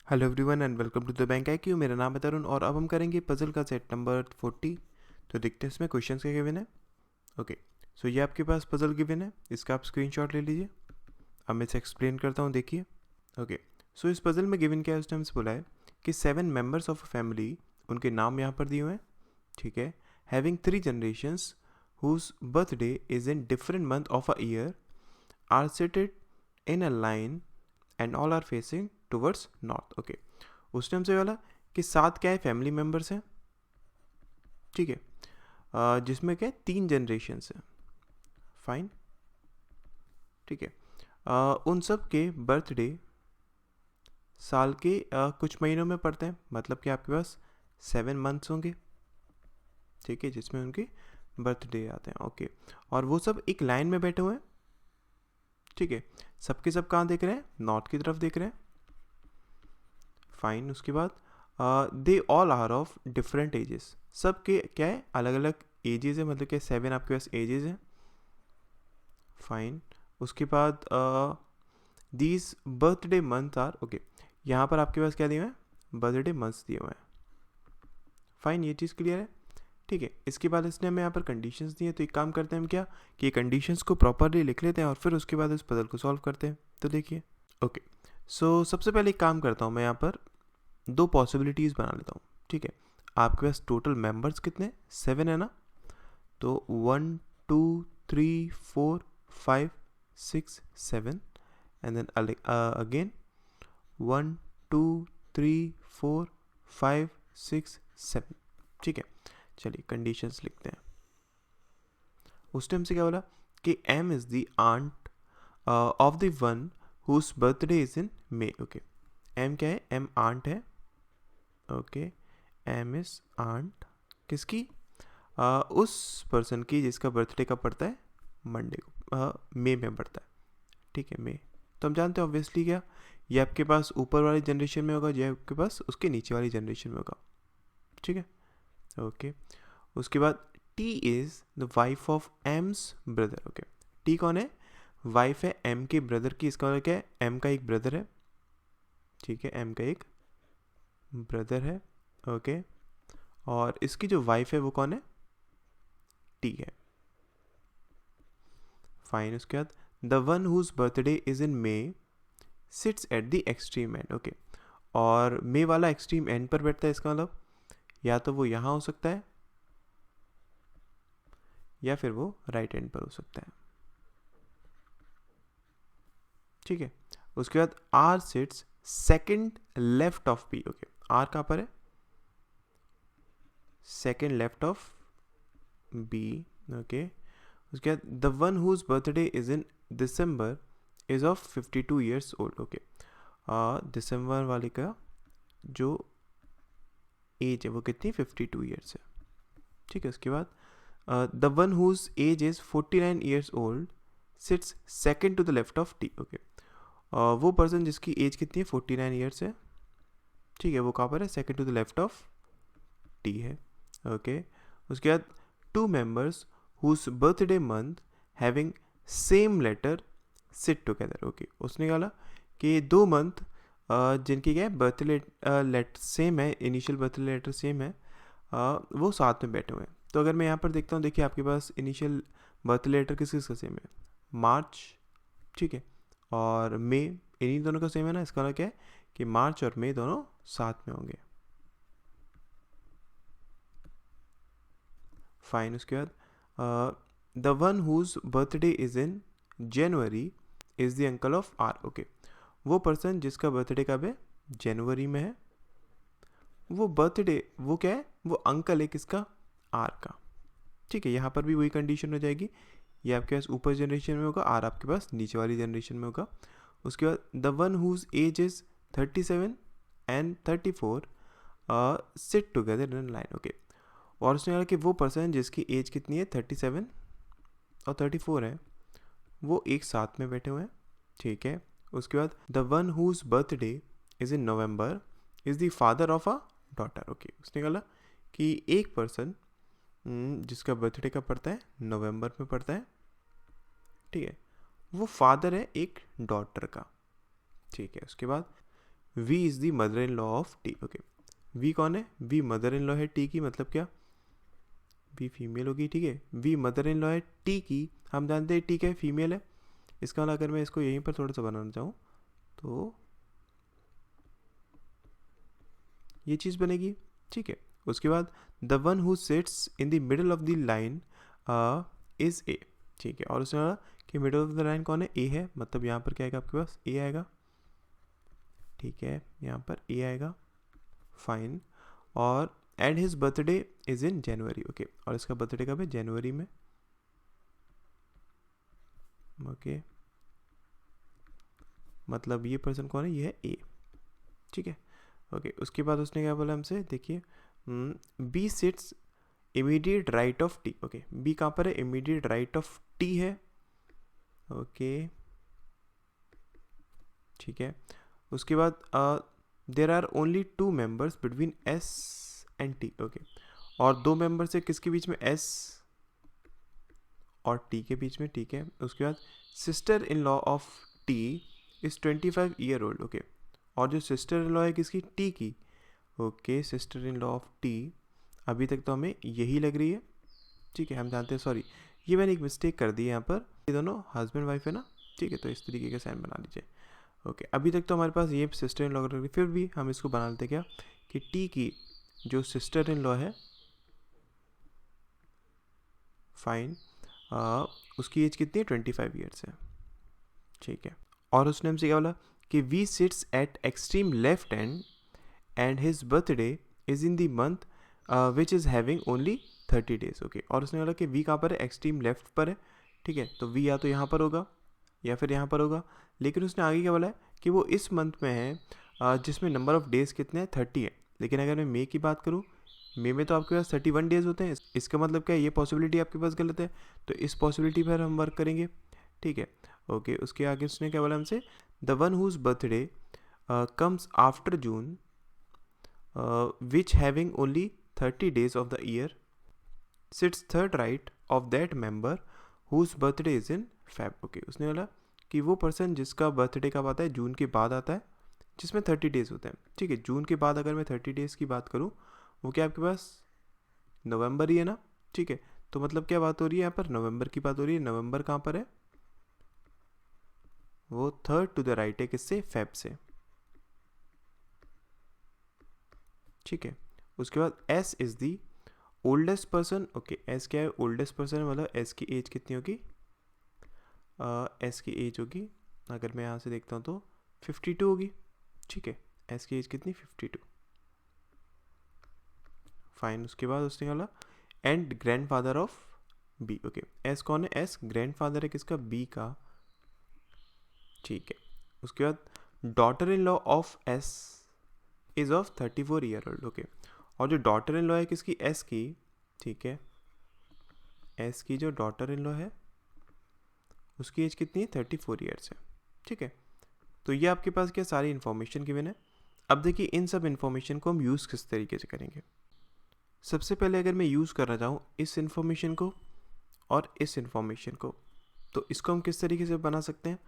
Hello everyone and welcome to the bank IQ। मेरा नाम है तरुण और अब हम करेंगे पजल का सेट नंबर 40। तो देखते हैं इसमें क्वेश्चंस क्या गिवन है। ओके, सो ये आपके पास पजल गिवन है, इसका आप स्क्रीनशॉट ले लीजिए। अब मैं इसे एक्सप्लेन करता हूँ, देखिए। ओके, सो इस पजल में गिवन क्या है, उसने हमसे बोला है कि 7 मेंबर्स ऑफ अ फैमिली, उनके नाम यहाँ पर दिए हुए हैं, ठीक है। Having 3 generations whose birthday is in different month of a year are seated in a line and all are facing towards north. Okay, उसने हमसे बोला कि 7 क्या है फैमिली मेम्बर्स हैं, ठीक है, जिसमें क्या 3 जनरेशन्स हैं, फाइन, ठीक है। उन सब के बर्थडे साल के कुछ महीनों में पड़ते हैं, मतलब कि आपके पास 7 मंथ्स होंगे, ठीक है, जिसमें उनके बर्थडे आते हैं। ओके, और वो सब एक लाइन में बैठे हुए हैं, ठीक है। सबके सब कहाँ देख रहे हैं, नॉर्थ की तरफ देख रहे हैं, फाइन। उसके बाद they all are of different ages, सब के क्या है, अलग अलग एजेस है, मतलब क्या 7 आपके पास एजेस हैं, फाइन। उसके बाद these birthday month are, okay, यहाँ पर आपके पास क्या दिए हुए हैं, बर्थडे मंथ्स दिए हुए हैं, फाइन, ये चीज़ क्लियर है, ठीक है। इसके बाद इसने हमें यहाँ पर कंडीशंस दी हैं, तो एक काम करते हैं हम क्या कि कंडीशंस को प्रॉपरली लिख लेते हैं और फिर उसके बाद इस पजल को सॉल्व करते हैं। तो देखिए, ओके, सो सबसे पहले एक काम करता हूँ मैं, यहाँ पर 2 पॉसिबिलिटीज़ बना लेता हूँ, ठीक है। आपके पास टोटल मेंबर्स कितने, 7 है ना, तो 1 2 3 4 5 6 7 एंड देन अगेन 1 2 3 4 5 6 7, ठीक है। चलिए कंडीशंस लिखते हैं। उस टाइम से क्या बोला कि M is the aunt of the one whose birthday is in May. Okay, M क्या है, M आंट है, ओके, M इज आंट किसकी, उस पर्सन की जिसका बर्थडे कब पड़ता है, मंडे को, मई में पड़ता है, ठीक है, मई। तो हम जानते हैं ऑब्वियसली क्या, ये आपके पास ऊपर वाली जनरेशन में होगा, ये आपके पास उसके नीचे वाली जनरेशन में होगा, ठीक है, ओके। उसके बाद T is the wife of AIIMS brother. Okay, T कौन है, वाइफ है एम के ब्रदर की, इसका मतलब क्या है, एम का एक ब्रदर है, ठीक है, एम का एक ब्रदर है, ओके। और इसकी जो वाइफ है वो कौन है, टी है, फाइन। उसके बाद the one whose birthday is in May sits at the extreme end. Okay, और मे वाला एक्सट्रीम एंड पर बैठता है, इसका मतलब या तो वो यहाँ हो सकता है या फिर वो राइट एंड पर हो सकता है, ठीक है। उसके बाद R sits second left of P. Okay, R कहाँ पर है, second left of B, okay. उसके बाद the one whose birthday is in December is of 52 years old. Okay, दिसंबर वाले का जो एज है वो कितनी, 52 ईयर्स है, ठीक है। उसके बाद the one whose age is 49 years old sits second to the left of T. Okay, वो पर्सन जिसकी एज कितनी है, 49 ईयर्स है, ठीक है, वो कहाँ पर है, second to the left of T है, ओके। उसके बाद 2 members whose birthday month having same letter sit together. Okay, उसने कहा कि 2 मंथ जिनकी क्या है बर्थडे लेटर सेम है, इनिशियल बर्थडे लेटर सेम है, वो साथ में बैठे हुए हैं। तो अगर मैं यहाँ पर देखता हूँ, देखिए आपके पास इनिशियल बर्थडे लेटर किस किसका सेम है, मार्च, ठीक है, और मई, इन्हीं दोनों का सेम है ना, इसका मतलब क्या है कि मार्च और मई दोनों साथ में होंगे, फाइन। उसके बाद the one whose birthday is in January is the uncle of R. Okay, वो पर्सन जिसका बर्थडे कब है, जनवरी में है, वो बर्थडे वो क्या है, वो अंकल है किसका, आर का, ठीक है। यहाँ पर भी वही कंडीशन हो जाएगी, ये आपके पास ऊपर जनरेशन में होगा, आर आपके पास नीचे वाली जनरेशन में होगा। उसके बाद the one whose age is 37 and 34 sit together in line. Okay, और उसने कहा कि वो पर्सन जिसकी एज कितनी है, 37 और 34 है, वो एक साथ में बैठे हुए हैं, ठीक है। उसके बाद the one whose birthday is in November is the father of a daughter. Okay, उसने कहा कि एक पर्सन जिसका बर्थडे कब पड़ता है, नवंबर में पड़ता है, ठीक है, वो फादर है एक डॉटर का, ठीक है। उसके बाद V is the mother in law of T. Okay, V कौन है? वी मदर इन लॉ है टी की, मतलब क्या? वी फीमेल होगी, ठीक है। वी मदर इन लॉ है टी की, हम जानते हैं टी क्या है? फीमेल है। इसका मतलब अगर मैं इसको यहीं पर थोड़ा सा बनाना चाहूँ तो ये चीज़ बनेगी, ठीक है। उसके बाद the one who sits in the middle of the line is a, ठीक है। और उसने बोला कि मिडल ऑफ द लाइन कौन है? ए है, मतलब यहाँ पर क्या आएगा आपके पास? ए आएगा, ठीक है। यहाँ पर ए आएगा, फाइन। और and his birthday is in January, okay. और इसका बर्थडे कब है? जनवरी में, ओके। मतलब ये पर्सन कौन है? ये है ए, ठीक है, ओके। उसके बाद उसने क्या बोला हमसे? देखिए, B sits immediate right of T, okay. B कहाँ पर है? इमीडिएट राइट ऑफ टी है, ओके, ठीक है। उसके बाद there are only 2 members between S and T, okay. और 2 मेंबर्स है किसके बीच में? एस और टी के बीच में, ठीक है। उसके बाद sister in law of T is 25 year old, okay. और जो सिस्टर इन लॉ है किसकी? टी की, okay. Sister in law of T, अभी तक तो हमें यही लग रही है, ठीक है। हम जानते हैं, सॉरी ये मैंने एक मिस्टेक कर दी यहाँ पर, ये दोनों हस्बैंड वाइफ है ना, ठीक है। तो इस तरीके का साइन बना लीजिए, ओके। अभी तक तो हमारे पास ये सिस्टर इन लॉ लग रही, फिर भी हम इसको बना लेते क्या कि टी की जो सिस्टर इन लॉ है, फाइन, उसकी एज कितनी है? 25 ईयर्स है, ठीक है। और उसने हमसे क्या बोला कि we seats eight extreme left and his birthday is in the month which is having only 30 days, okay. और उसने बोला कि वी कहाँ पर है? एक्सट्रीम लेफ्ट पर है, ठीक है। तो वी या तो यहाँ पर होगा या फिर यहाँ पर होगा, लेकिन उसने आगे क्या बोला है कि वो इस मंथ में है जिसमें नंबर ऑफ डेज कितने हैं? 30 है। लेकिन अगर मैं मे की बात करूँ, मे में तो आपके पास 31 डेज होते हैं। इसका मतलब क्या है? ये पॉसिबिलिटी आपके पास गलत है, तो इस पॉसिबिलिटी पर हम वर्क करेंगे, ठीक है, ओके। उसके आगे उसने क्या बोला हमसे? The one whose birthday comes after June which having only 30 days of the year sits third right of that member whose birthday is in Feb, okay. उसने बोला कि वो पर्सन जिसका बर्थडे कब आता है? जून के बाद आता है, जिसमें 30 डेज होते हैं, ठीक है। जून के बाद अगर मैं 30 डेज की बात करूँ, वो क्या आपके पास नवंबर ही है ना, ठीक है। तो मतलब क्या बात हो रही है यहाँ पर? नवंबर की बात हो रही है। नवंबर कहाँ पर है? वो थर्ड टू द राइट है, किससे? फेब से, ठीक है। उसके बाद S is the oldest person, okay. S क्या है? ओल्डेस्ट पर्सन है, मतलब एस की एज कितनी होगी? एस की एज होगी, अगर मैं यहाँ से देखता हूँ तो 52 होगी, ठीक है। एस की एज कितनी? 52, फाइन। उसके बाद उसने बोला and grandfather of B, okay. S कौन है? एस ग्रैंड फादर है किसका? बी का, ठीक है। उसके बाद daughter in law of S is of 34 year old, okay. और जो डॉटर इन लॉ है किसकी? एस की, ठीक है। एस की जो डॉटर इन लॉ है उसकी एज कितनी है? 34 ईयर्स है, ठीक है। तो ये आपके पास क्या सारी इन्फॉर्मेशन गिवन है। अब देखिए इन सब इन्फॉर्मेशन को हम यूज़ किस तरीके से करेंगे। सबसे पहले अगर मैं यूज़ करना चाहूँ इस इन्फॉर्मेशन को और इस इन्फॉर्मेशन को, तो इसको हम किस तरीके से बना सकते हैं?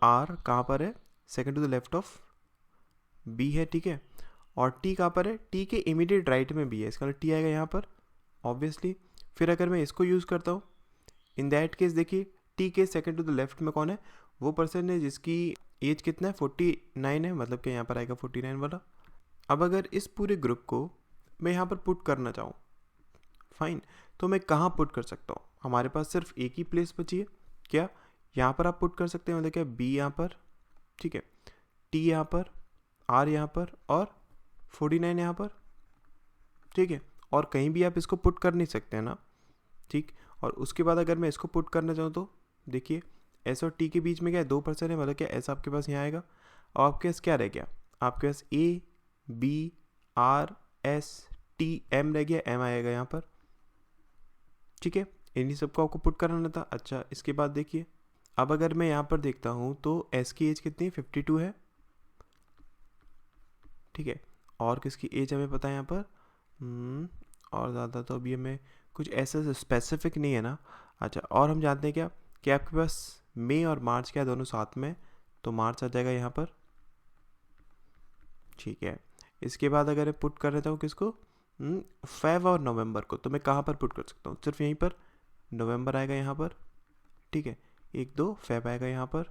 आर कहाँ पर है? Second to the left of B है, ठीक है। और टी कहाँ पर है? टी के इमीडिएट राइट में बी है, इसका टी आएगा यहाँ पर ऑब्वियसली। फिर अगर मैं इसको यूज़ करता हूँ, इन दैट केस देखिए टी के सेकंड टू द लेफ्ट में कौन है? वो पर्सन है जिसकी एज कितना है? 49 है, मतलब कि यहाँ पर आएगा 49 वाला। अब अगर इस पूरे ग्रुप को मैं यहाँ पर पुट करना चाहूँ, फाइन, तो मैं कहाँ पुट कर सकता हूँ? हमारे पास सिर्फ एक ही प्लेस बची है, क्या? यहाँ पर आप पुट कर सकते हैं, मतलब क्या? बी यहाँ पर, ठीक है, टी यहाँ पर, आर यहाँ पर और 49 यहाँ पर, ठीक है। और कहीं भी आप इसको पुट कर नहीं सकते हैं ना, ठीक। और उसके बाद अगर मैं इसको पुट करना चाहूँ तो देखिए एस और टी के बीच में क्या है? 2% है, मतलब क्या एस आपके पास यहाँ आएगा और आपके पास क्या रह गया? आपके पास A B R S T M रह गया, एम आएगा यहाँ पर, ठीक है। इन्हीं सबको आपको पुट कराना था। अच्छा, इसके बाद देखिए अब अगर मैं यहाँ पर देखता हूँ तो एस की एज कितनी? 52 है, ठीक है। और किसकी एज हमें पता है यहाँ पर? और ज़्यादा तो अभी हमें कुछ ऐसा स्पेसिफिक नहीं है ना। अच्छा, और हम जानते हैं क्या कि आपके पास मई और मार्च क्या दोनों साथ में, तो मार्च आ जाएगा यहाँ पर, ठीक है। इसके बाद अगर मैं पुट कर देता हूँ किसको, फेब और नवंबर को, तो मैं कहाँ पर पुट कर सकता हूँ, सिर्फ यहीं पर नवंबर आएगा यहाँ पर, ठीक है, 1 2 फेब आएगा यहाँ पर,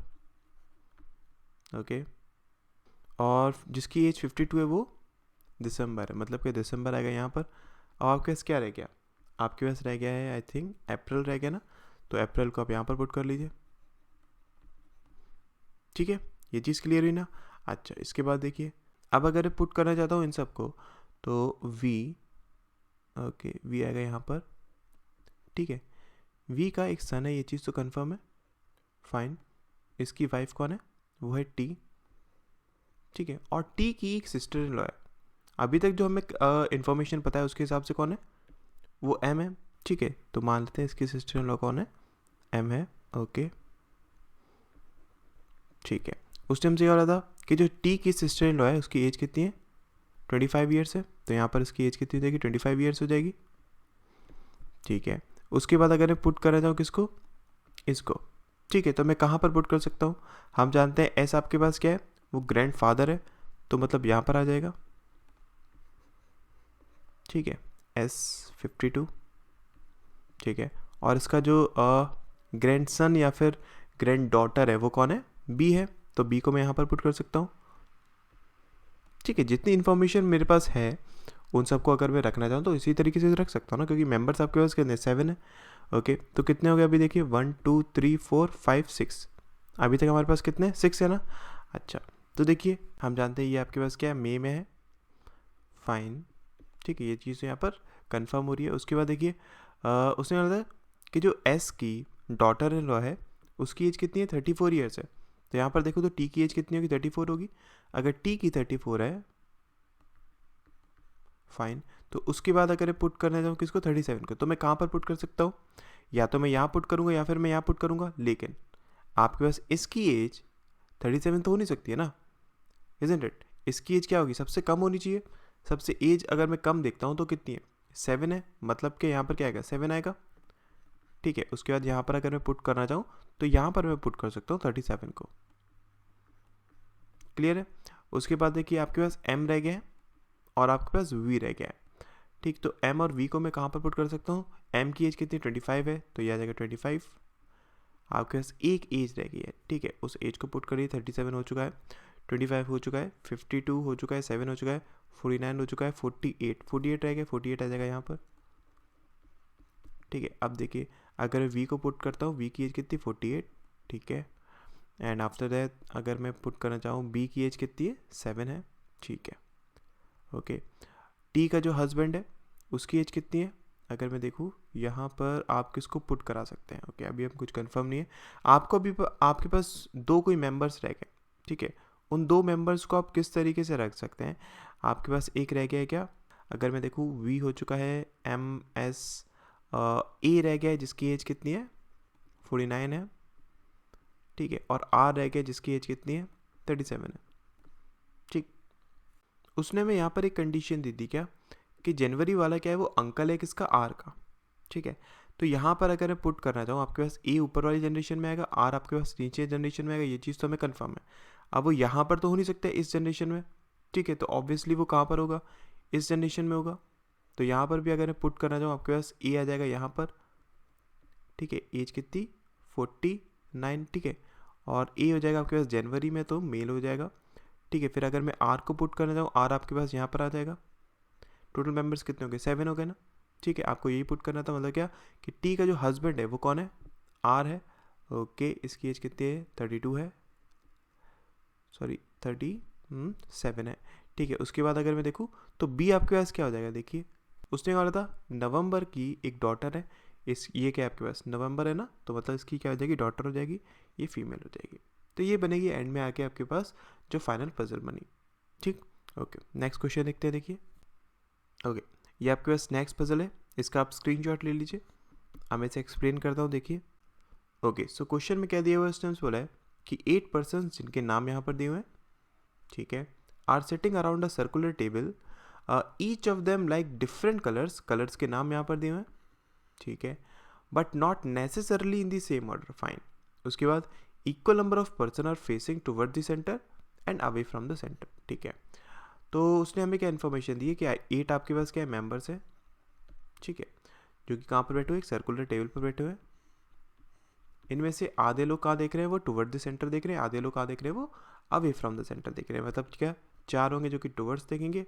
ओके। और जिसकी एज 52 है वो दिसंबर है, मतलब कि दिसंबर आएगा यहाँ पर। और आपके पास क्या रह गया, आपके पास रह गया है आई थिंक अप्रैल रह गया ना, तो अप्रैल को आप यहाँ पर पुट कर लीजिए, ठीक है। ये चीज़ क्लियर हुई ना। अच्छा, इसके बाद देखिए, अब अगर पुट करना चाहता हूँ इन सबको, तो वी, ओके, वी आएगा यहाँ पर, ठीक है। वी का एक सन है, ये चीज़ तो कंफर्म है, फाइन। इसकी वाइफ कौन है, वो है टी, ठीक है। और टी की एक सिस्टर इन लॉ है, अभी तक जो हमें इन्फॉर्मेशन पता है उसके हिसाब से कौन है, वो एम है, ठीक है। तो मान लेते हैं इसकी सिस्टर इन लॉ कौन है, एम है, ओके, ठीक है। उस टाइम से क्या हो रहा था कि जो टी की सिस्टर इन लॉ है उसकी एज कितनी है, 25 ईयर्स है, तो यहाँ पर इसकी एज कितनी हो जाएगी, 25 ईयर्स हो जाएगी, ठीक है। उसके बाद अगर मैं पुट करना चाहूँ किसको, इसको, ठीक है, तो मैं कहाँ पर पुट कर सकता हूँ, हम जानते हैं एस आपके पास क्या है, वो ग्रैंड फादर है, तो मतलब यहाँ पर आ जाएगा, ठीक है, S52, ठीक है। और इसका जो ग्रैंड सन या फिर ग्रैंड डॉटर है वो कौन है, बी है, तो बी को मैं यहाँ पर पुट कर सकता हूँ, ठीक है। जितनी इन्फॉर्मेशन मेरे पास है उन सबको अगर मैं रखना चाहूँ तो इसी तरीके से रख सकता हूँ ना, क्योंकि मेंबर्स आपके पास कितने 7 है, ओके। तो कितने हो गए अभी देखिए, 1 2 3 4 5 6, अभी तक हमारे पास कितने 6 है ना। अच्छा, तो देखिए हम जानते हैं ये आपके पास क्या है, मई में है, फाइन, ठीक है, ये चीज़ यहाँ पर कंफर्म हो रही है। उसके बाद देखिए उसने बोला था कि जो एस की डॉटर इन लॉ है उसकी एज कितनी है, 34 ईयर्स है, तो यहाँ पर देखो तो टी की एज कितनी होगी, 34 होगी। अगर टी की 34 है, फाइन, तो उसके बाद अगर पुट करना चाहूँ किसको, 37 को, तो मैं कहाँ पर पुट कर सकता हूँ, या तो मैं यहाँ पुट करूँगा या फिर मैं यहाँ पुट करूँगा, लेकिन आपके पास इसकी एज 37 तो हो नहीं सकती है ना, इजंट इट। इसकी एज क्या होगी, सबसे कम होनी चाहिए, सबसे एज अगर मैं कम देखता हूँ तो कितनी है, 7 है, मतलब कि यहाँ पर क्या आएगा, 7 आएगा, ठीक है। उसके बाद यहाँ पर अगर मैं पुट करना चाहूँ तो यहाँ पर मैं पुट कर सकता हूँ 37 को, क्लियर है। उसके बाद देखिए आपके पास एम रह गया है और आपके पास वी रह गया है, ठीक। तो एम और वी को मैं कहाँ पर पुट कर सकता हूँ, एम की एज कितनी 25 है, तो यह आ जाएगा 25, आपके पास एक एज रह गई है, ठीक है। उस एज को पुट करिए, 37 हो चुका है, 25 हो चुका है, 52 हो चुका है, 7 हो चुका है, 49 हो चुका है, 48 रह गया, 48 आ जाएगा यहाँ पर, ठीक है। अब देखिए अगर वी को पुट करता हूँ, वी की एज कितनी 48, ठीक है। एंड आफ्टर दैट अगर मैं पुट करना चाहूँ बी की एज कितनी है, 7 है, ठीक है, ओके। टी का जो हस्बैंड है उसकी एज कितनी है, अगर मैं देखूँ यहाँ पर आप किसको पुट करा सकते हैं, ओके। अभी हम कुछ कंफर्म नहीं है, आपको अभी आपके पास 2 कोई मेंबर्स रह गए, ठीक है। उन 2 मेंबर्स को आप किस तरीके से रख सकते हैं, आपके पास एक रह गया है क्या, अगर मैं देखूँ वी हो चुका है, एम एस ए रह गया है जिसकी एज कितनी है 49 है, ठीक है। और आर रह गया जिसकी एज कितनी है 37 है, ठीक। उसने हमें यहाँ पर एक कंडीशन दी थी क्या, कि जनवरी वाला क्या है, वो अंकल है किसका, आर का, ठीक है। तो यहाँ पर अगर मैं पुट करना चाहूँ, आपके पास ए ऊपर वाली जनरेशन में आएगा, आर आपके पास नीचे जनरेशन में आएगा, ये चीज़ तो हमें कंफर्म है। अब वो यहाँ पर तो हो नहीं सकता इस जनरेशन में, ठीक है, तो ऑब्वियसली वो कहाँ पर होगा, इस जनरेशन में होगा। तो यहाँ पर भी अगर मैं पुट करना चाहूँ, आपके पास ए आ जाएगा यहाँ पर, ठीक है, एज कितनी 49, ठीक है। और ए हो जाएगा आपके पास जनवरी में, तो मेल हो जाएगा, ठीक है। फिर अगर मैं आर को पुट करना चाहूँ, आर आपके पास यहाँ पर आ जाएगा, टोटल मेंबर्स कितने हो गए 7 हो गए ना, ठीक है। आपको यही पुट करना था, मतलब क्या कि टी का जो हस्बैंड है वो कौन है, आर है, ओके। इसकी एज कितनी है 32 है, सॉरी 37 है, ठीक है। उसके बाद अगर मैं देखूँ तो बी आपके पास क्या हो जाएगा, देखिए उसने बोला था नवंबर की एक डॉटर है, इस ये क्या आपके पास नवंबर है ना, तो मतलब इसकी क्या हो जाएगी, डॉटर हो जाएगी, ये फीमेल हो जाएगी। तो ये बनेगी एंड में आके आपके पास जो फाइनल पजल बनी, ठीक, ओके। नेक्स्ट क्वेश्चन देखते हैं, देखिए, ओके। ये आपके पास नेक्स्ट पजल है, इसका आप स्क्रीनशॉट ले लीजिए, मैं इसे एक्सप्लेन करता हूँ, देखिए, ओके। सो क्वेश्चन में क्या दिया हुआ है, बोला है कि 8 पर्सन जिनके नाम यहाँ पर दिए हुए हैं, ठीक है, R sitting around a circular table, each of them like different colours के नाम यहाँ पर दिए हुए हैं, ठीक है, but not necessarily in the same order, fine. उसके बाद equal number of person are facing toward the centre and away from the centre, ठीक है। तो उसने हमें क्या इन्फॉर्मेशन दी है कि 8 आपके पास क्या है, मेंबर्स है, ठीक है, जो कि कहाँ पर बैठे हुए, एक सर्कुलर टेबल पर बैठे हुए। इनमें से आधे लोग कहाँ देख रहे हैं, वो टुवर्ड द सेंटर देख रहे हैं, आधे लोग कहाँ देख रहे हैं, वो अवे फ्रॉम द सेंटर देख रहे हैं। मतलब क्या, 4 होंगे जो कि टुवर्ड्स देखेंगे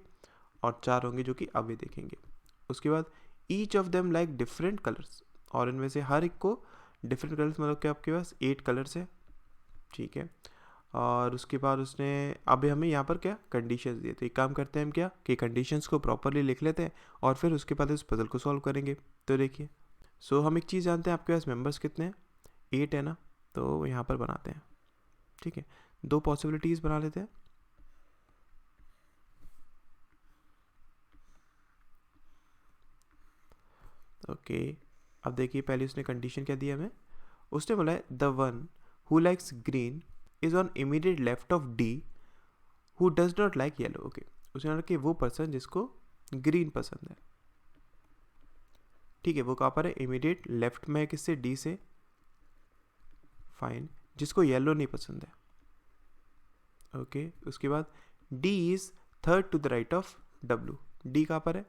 और 4 होंगे जो कि अवे देखेंगे। उसके बाद each of them like different colours, और इनमें से हर एक को डिफरेंट कलर्स, मतलब कि आपके पास 8 कलर्स है, ठीक है। और उसके बाद उसने अभी हमें यहाँ पर क्या कंडीशंस दिए, तो एक काम करते हैं हम क्या कि कंडीशंस को प्रॉपरली लिख लेते हैं और फिर उसके बाद इस पजल को सॉल्व करेंगे। तो देखिए, सो हम एक चीज़ जानते हैं, आपके पास मेंबर्स कितने हैं, 8 है ना, तो यहाँ पर बनाते हैं, ठीक है। 2 पॉसिबिलिटीज़ बना लेते हैं। ओके, अब देखिए पहले उसने कंडीशन क्या दिया हमें, उसने बोला है the one who likes green is on immediate left of D who does not like yellow. Okay, उसने बोला कि वो पर्सन जिसको ग्रीन पसंद है, ठीक है, वो कहाँ पर है, इमीडिएट लेफ्ट में है, किससे, डी से, फाइन, जिसको येलो नहीं पसंद है। ओके, उसके बाद D is third to the right of W, D कहाँ पर है,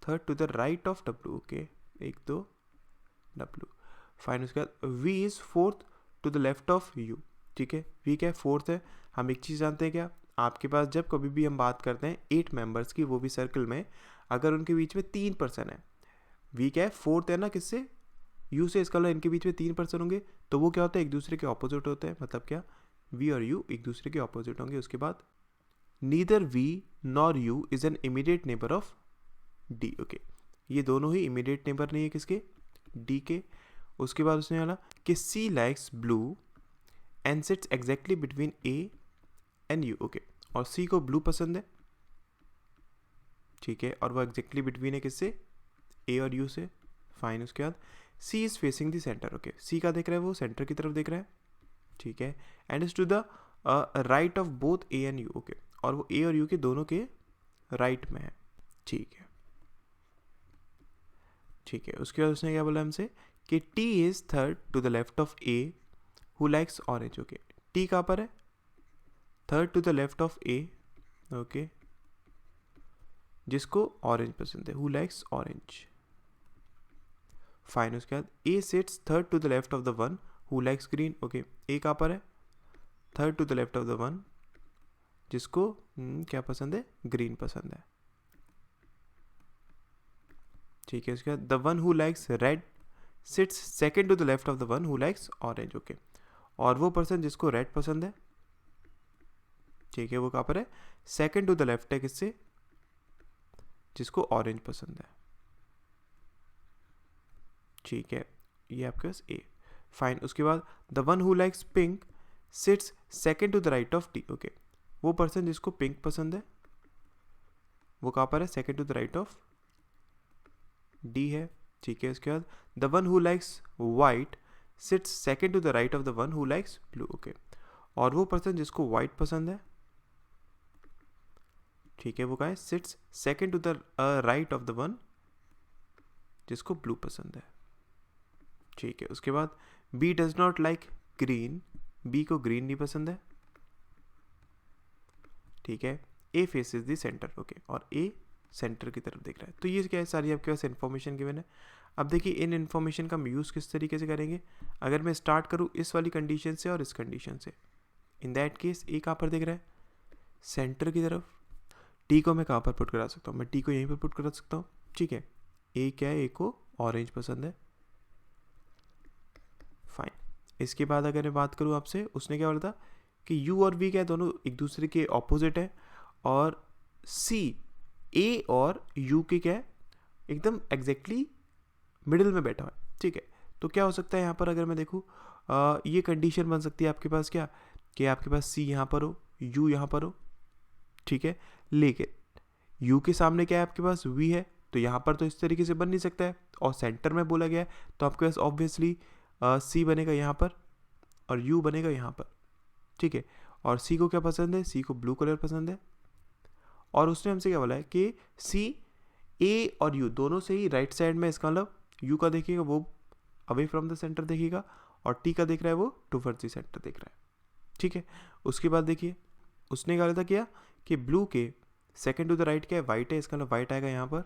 third to the right of W. Okay, 1 2 W, fine. उसके बाद V is fourth to the left of U, ठीक है, वी क्या है, फोर्थ है। हम एक चीज़ जानते हैं क्या, आपके पास जब कभी भी हम बात करते हैं 8 मेंबर्स की, वो भी सर्कल में, अगर उनके बीच में 3 पर्सन है, वी क्या है, फोर्थ है ना, किससे, यू से, इसका मतलब इनके बीच में 3 पर्सन होंगे, तो वो क्या होता है, एक दूसरे के ऑपोजिट होते हैं। मतलब क्या, वी और यू एक दूसरे के ऑपोजिट होंगे। उसके बाद neither V nor U is an immediate neighbour of D. Okay, ये दोनों ही इमीडिएट नेबर नहीं है किसके, डी के। उसके बाद उसने बोला कि C likes blue and sits exactly between A and U. Okay, और सी को ब्लू पसंद है, ठीक है, और वो एग्जैक्टली बिटवीन है किससे, ए और यू से, फाइन। उसके बाद C is facing the centre. Okay, C का देख रहा है, वो सेंटर की तरफ देख रहा है, ठीक है, and is to the right of both A and U. Okay, और वो ए और यू के दोनों के राइट में है, ठीक है, ठीक है। उसके बाद उसने क्या बोला हमसे कि T is third to the left of A who likes orange. Okay, T कहाँ पर है, third to the left of A, okay, जिसको ऑरेंज पसंद है, हु लाइक्स ऑरेंज, फाइन। उसके बाद A sits third to the left of the one who likes green. Okay, A कहाँ पर है, third to the left of the one जिसको क्या पसंद है, ग्रीन पसंद है, ठीक है। उसके बाद the one who likes red sits second to the left of the one who likes orange. Okay, और वो पर्सन जिसको रेड पसंद है, ठीक है, वो कहाँ पर है, सेकेंड टू द लेफ्ट है किससे, जिसको ऑरेंज पसंद है, ठीक है, ये आपके पास ए, फाइन। उसके बाद the one who likes pink sits second to the right of D. Okay, वो पर्सन जिसको पिंक पसंद है, वो कहाँ पर है, second to the right of D है, ठीक है। उसके बाद the one who likes white sits second to the right of the one who likes blue. Okay, और वो पर्सन जिसको वाइट पसंद है, ठीक है, वो कहाँ है, sits second to the right of the one जिसको ब्लू पसंद है, ठीक है। उसके बाद B does not like green, B को ग्रीन नहीं पसंद है, ठीक है। A faces the centre. Okay, और ए सेंटर की तरफ देख रहा है। तो ये क्या है, सारी आपके पास इन्फॉर्मेशन गिवन है। अब देखिए इन इन्फॉर्मेशन का हम यूज़ किस तरीके से करेंगे। अगर मैं स्टार्ट करूँ इस वाली कंडीशन से और इस कंडीशन से, इन दैट केस ए कहाँ पर देख रहा है, सेंटर की तरफ। टी को मैं कहाँ पर पुट करा सकता हूँ, मैं टी को यहीं पर पुट करा सकता हूँ, ठीक है। ए क्या है, ए को ऑरेंज पसंद है, फाइन। इसके बाद अगर मैं बात करूँ आपसे, उसने क्या बोला था कि यू और वी क्या है, दोनों एक दूसरे के ऑपोजिट है, और सी ए और यू के क्या है, एकदम एग्जैक्टली मिडिल में बैठा हुआ है, ठीक है। तो क्या हो सकता है यहाँ पर, अगर मैं देखूँ ये कंडीशन बन सकती है आपके पास क्या, कि आपके पास सी यहाँ पर हो, यू यहाँ पर हो, ठीक है, लेकिन यू के सामने क्या है, आपके पास वी है, तो यहाँ पर तो इस तरीके से बन नहीं सकता है, और सेंटर में बोला गया है, तो आपके पास ऑब्वियसली सी बनेगा यहाँ पर और यू बनेगा यहाँ पर, ठीक है। और सी को क्या पसंद है, सी को ब्लू कलर पसंद है, और उसने हमसे क्या बोला है कि सी ए और यू दोनों से ही राइट साइड में, इसका मतलब यू का देखिएगा वो अवे फ्रॉम द सेंटर देखेगा, और टी का देख रहा है वो टुवर्ड्स द सेंटर देख रहा है, ठीक है। उसके बाद देखिए उसने क्या था, किया कि ब्लू के सेकंड टू द राइट क्या है, वाइट है, इसका मतलब वाइट आएगा यहाँ पर।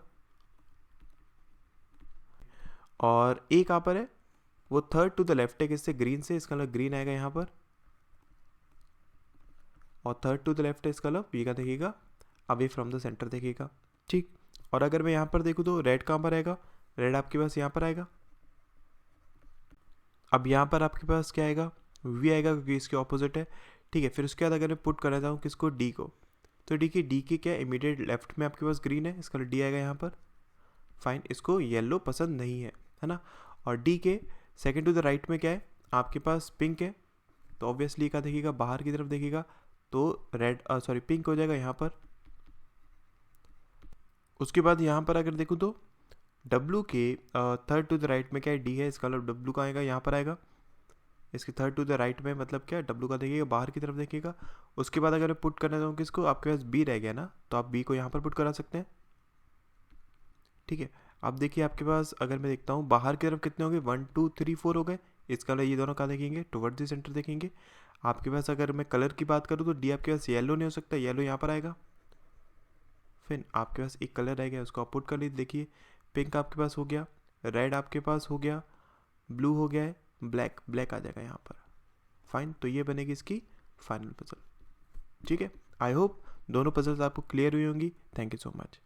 और ए कहाँ पर है, वो थर्ड टू द लेफ्ट है, किससे, ग्रीन से, इसका मतलब ग्रीन आएगा यहाँ पर। और थर्ड टू द लेफ्ट है, इसका मतलब ये का देखिएगा अवे फ्रॉम द सेंटर देखिएगा, ठीक। और अगर मैं यहाँ पर देखूँ तो रेड कहाँ पर आएगा, रेड आपके पास यहाँ पर आएगा। अब यहाँ पर आपके पास क्या आएगा, वी आएगा, क्योंकि इसके ऑपोजिट है, ठीक है। फिर उसके बाद अगर मैं पुट करना चाहूँ किसको, डी को, तो डी के क्या इमीडिएट लेफ्ट में आपके पास ग्रीन है, इसका डी आएगा यहाँ पर। फाइन, इसको येलो पसंद नहीं है ना। और डी के सेकंड टू द राइट में क्या है आपके पास, पिंक है, तो ऑब्वियसली क्या देखिएगा, बाहर की तरफ देखिएगा, तो रेड सॉरी पिंक हो जाएगा यहाँ पर। उसके बाद यहाँ पर अगर देखूँ तो डब्लू के थर्ड टू द राइट में क्या है, डी है, इसका मतलब डब्लू का आएगा यहाँ पर आएगा। इसके थर्ड टू द राइट में मतलब क्या है, डब्लू का देखिएगा, बाहर की तरफ देखिएगा। उसके बाद अगर मैं पुट करना चाहूँ किसको, आपके पास बी रह गया ना, तो आप बी को यहाँ पर पुट करा सकते हैं, ठीक है। अब देखिए आपके पास अगर मैं देखता हूँ बाहर की तरफ कितने हो गए, 1 2 3 4 हो गए, इसका मतलब ये दोनों कहाँ देखेंगे, टुवर्ड द सेंटर देखेंगे। आपके पास अगर मैं कलर की बात करूँ तो डी आपके पास येलो नहीं हो सकता, येलो यहाँ पर आएगा। फिर आपके पास एक कलर रह गया, उसको आप पुट कर लीजिए, देखिए पिंक आपके पास हो गया, रेड आपके पास हो गया, ब्लू हो गया है, ब्लैक, ब्लैक आ जाएगा यहाँ पर। फाइन, तो ये बनेगी इसकी फाइनल पजल, ठीक है। आई होप दोनों पजल्स आपको क्लियर हुई होंगी। Thank you so much.